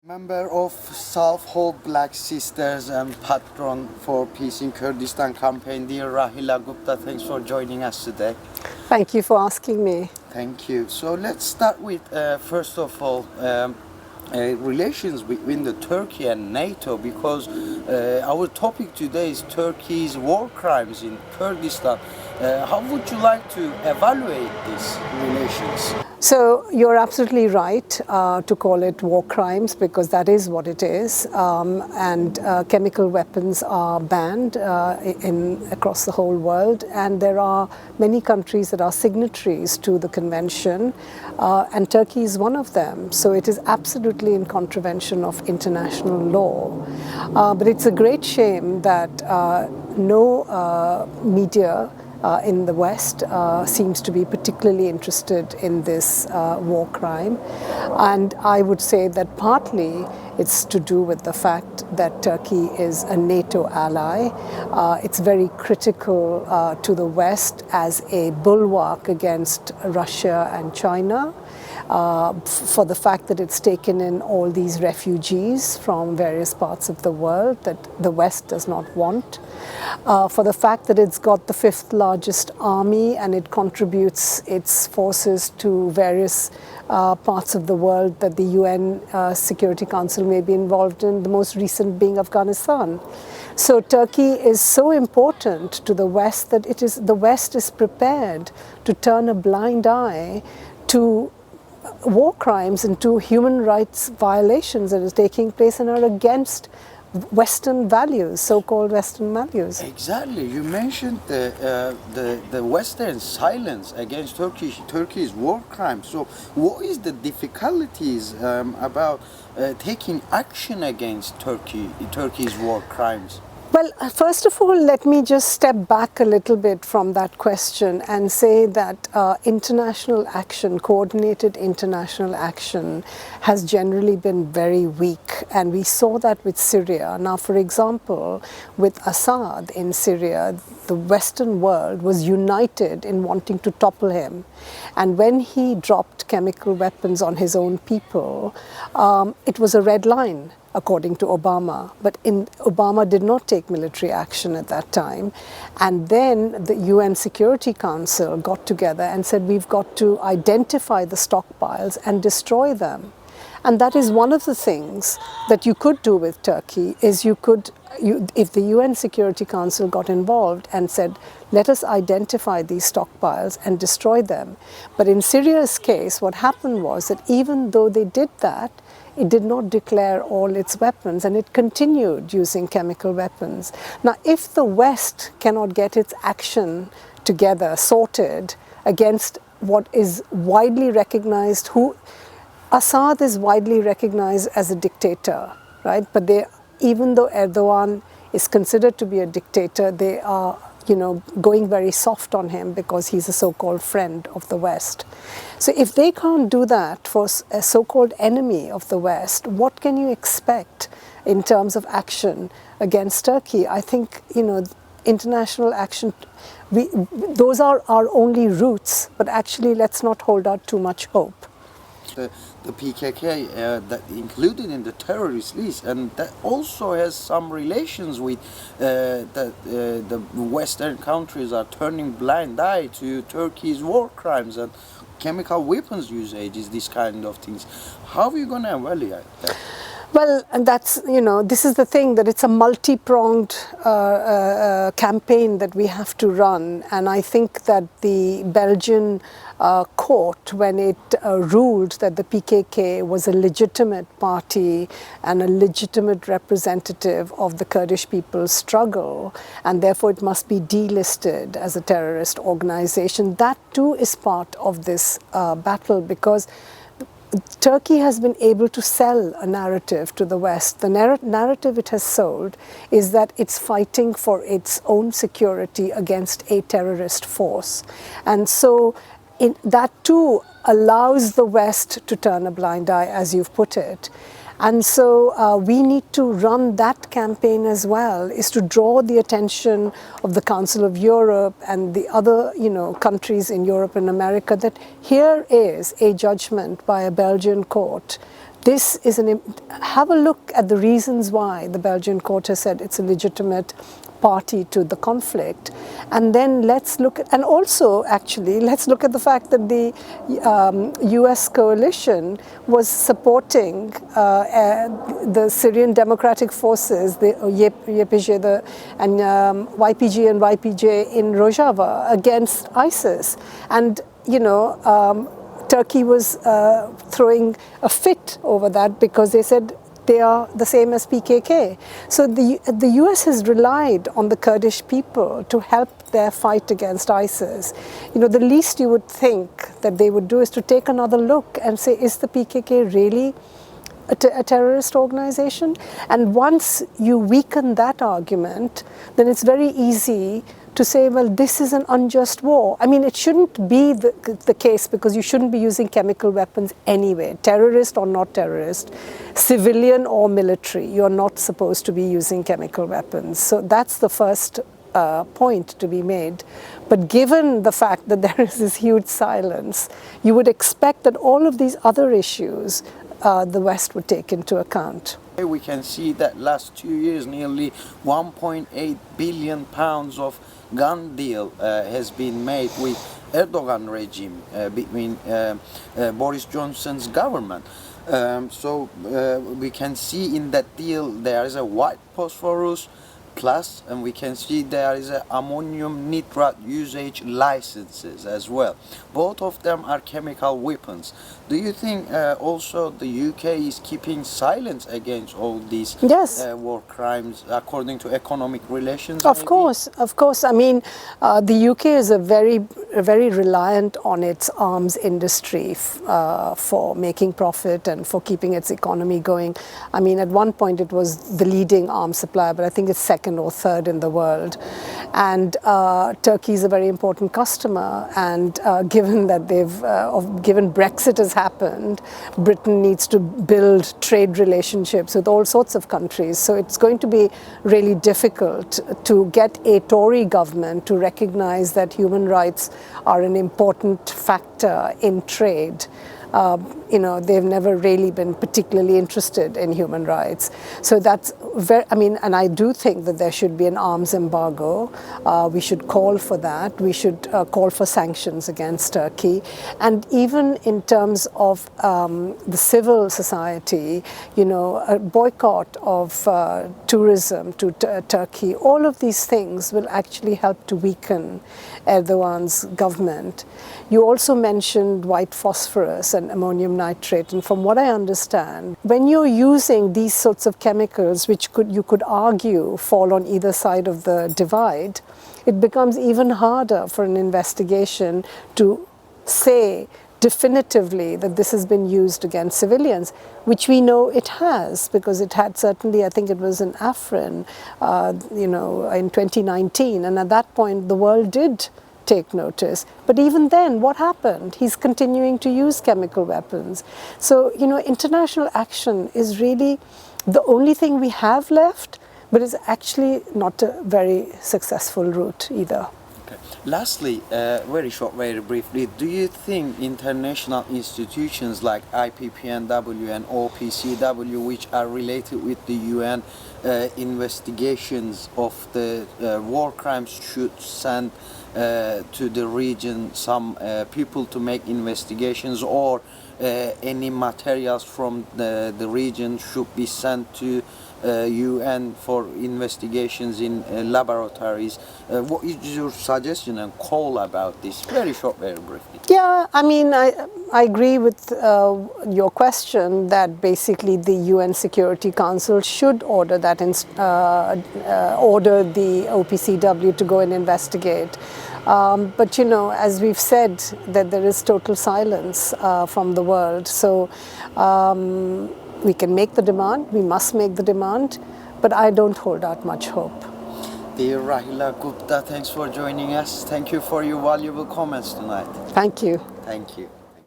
Member of Southhold Black Sisters and patron for Peace in Kurdistan campaign, dear Rahila Gupta, thanks for joining us today. Thank you for asking me. Thank you. So let's start with, first of all, relations between the Turkey and NATO, because our topic today is Turkey's war crimes in Kurdistan. How would you like to evaluate these relations? So you're absolutely right to call it war crimes, because that is what it is. And chemical weapons are banned across the whole world, and there are many countries that are signatories to the convention, and Turkey is one of them. So it is absolutely in contravention of international law. But it's a great shame that no media in the West seems to be particularly interested in this war crime. And I would say that partly it's to do with the fact that Turkey is a NATO ally. It's very critical to the West as a bulwark against Russia and China. For the fact that it's taken in all these refugees from various parts of the world that the West does not want, for the fact that it's got the fifth largest army and it contributes its forces to various parts of the world that the UN Security Council may be involved in, the most recent being Afghanistan. So Turkey is so important to the West that the West is prepared to turn a blind eye to war crimes and to human rights violations that is taking place and are against Western values, so-called Western values. Exactly. You mentioned the Western silence against Turkey's war crimes. So, what is the difficulties about taking action against Turkey's war crimes? Well, first of all, let me just step back a little bit from that question and say that international action, coordinated international action, has generally been very weak. And we saw that with Syria. Now, for example, with Assad in Syria, the Western world was united in wanting to topple him. And when he dropped chemical weapons on his own people, it was a red line, according to Obama. But Obama did not take military action at that time. And then the UN Security Council got together and said, we've got to identify the stockpiles and destroy them. And that is one of the things that you could do with Turkey, is if the UN Security Council got involved and said, let us identify these stockpiles and destroy them. But in Syria's case, what happened was that even though they did that, it did not declare all its weapons, and it continued using chemical weapons. Now, if the West cannot get its action together, sorted, against what is widely recognized, Assad is widely recognized as a dictator, right? But even though Erdogan is considered to be a dictator, they are going very soft on him because he's a so-called friend of the West. So if they can't do that for a so-called enemy of the West, what can you expect in terms of action against Turkey? I think, international action, those are our only routes, but actually let's not hold out too much hope. The PKK that included in the terrorist list, and that also has some relations with the Western countries are turning blind eye to Turkey's war crimes and chemical weapons usages, these kind of things. How are you going to evaluate that? Well, and that's, this is the thing, that it's a multi-pronged campaign that we have to run. And I think that the Belgian court, when it ruled that the PKK was a legitimate party and a legitimate representative of the Kurdish people's struggle, and therefore it must be delisted as a terrorist organization, that too is part of this battle, because Turkey has been able to sell a narrative to the West. The narrative it has sold is that it's fighting for its own security against a terrorist force. And so that too allows the West to turn a blind eye, as you've put it. And so we need to run that campaign as well, is to draw the attention of the Council of Europe and the other countries in Europe and America that here is a judgment by a Belgian court this is have a look at the reasons why the Belgian court has said it's a legitimate party to the conflict, and then let's look at, and also actually let's look at the fact that the US coalition was supporting the Syrian Democratic Forces, the YPG and YPG and YPJ in Rojava against ISIS, and Turkey was throwing a fit over that because they said they are the same as PKK. So the US has relied on the Kurdish people to help their fight against ISIS. The least you would think that they would do is to take another look and say, is the PKK really a terrorist organization? And once you weaken that argument, then it's very easy to say, well, this is an unjust war. I mean, it shouldn't be the case, because you shouldn't be using chemical weapons anyway, terrorist or not terrorist, civilian or military. You're not supposed to be using chemical weapons. So that's the first point to be made. But given the fact that there is this huge silence, you would expect that all of these other issues the West would take into account. We can see that last 2 years, nearly 1.8 billion pounds of gun deal has been made with Erdogan regime between Boris Johnson's government. So we can see in that deal there is a white phosphorus plus, and we can see there is a ammonium nitrate usage licenses as well. Both of them are chemical weapons. Do you think also the UK is keeping silence against all these war crimes according to economic relations? Of course. I mean, the UK is very reliant on its arms industry for making profit and for keeping its economy going. I mean, at one point it was the leading arms supplier, but I think it's second or third in the world. And Turkey is a very important customer. And given that given Brexit has happened, Britain needs to build trade relationships with all sorts of countries. So it's going to be really difficult to get a Tory government to recognize that human rights are an important factor in trade. They've never really been particularly interested in human rights. So that's and I do think that there should be an arms embargo. We should call for that. We should call for sanctions against Turkey. And even in terms of the civil society, a boycott of tourism to Turkey, all of these things will actually help to weaken Erdogan's government. You also mentioned white phosphorus and ammonium nitrate, and from what I understand, when you're using these sorts of chemicals, which you could argue fall on either side of the divide, it becomes even harder for an investigation to say definitively that this has been used against civilians, which we know it has, because it had certainly, I think it was in Afrin, in 2019, and at that point the world did take notice. But even then, what happened? He's continuing to use chemical weapons. So, international action is really the only thing we have left, but it's actually not a very successful route either. Okay. Lastly, very briefly, do you think international institutions like IPPNW and OPCW, which are related with the UN investigations of the war crimes, should send to the region some people to make investigations, or any materials from the region should be sent to UN for investigations in laboratories? What is your suggestion and call about this? Very short, very briefly. Yeah, I mean, I agree with your question that basically the UN Security Council should order that order the OPCW to go and investigate. But as we've said, that there is total silence from the world. So we can make the demand, we must make the demand, but I don't hold out much hope. Dear Rahila Gupta, thanks for joining us. Thank you for your valuable comments tonight. Thank you. Thank you.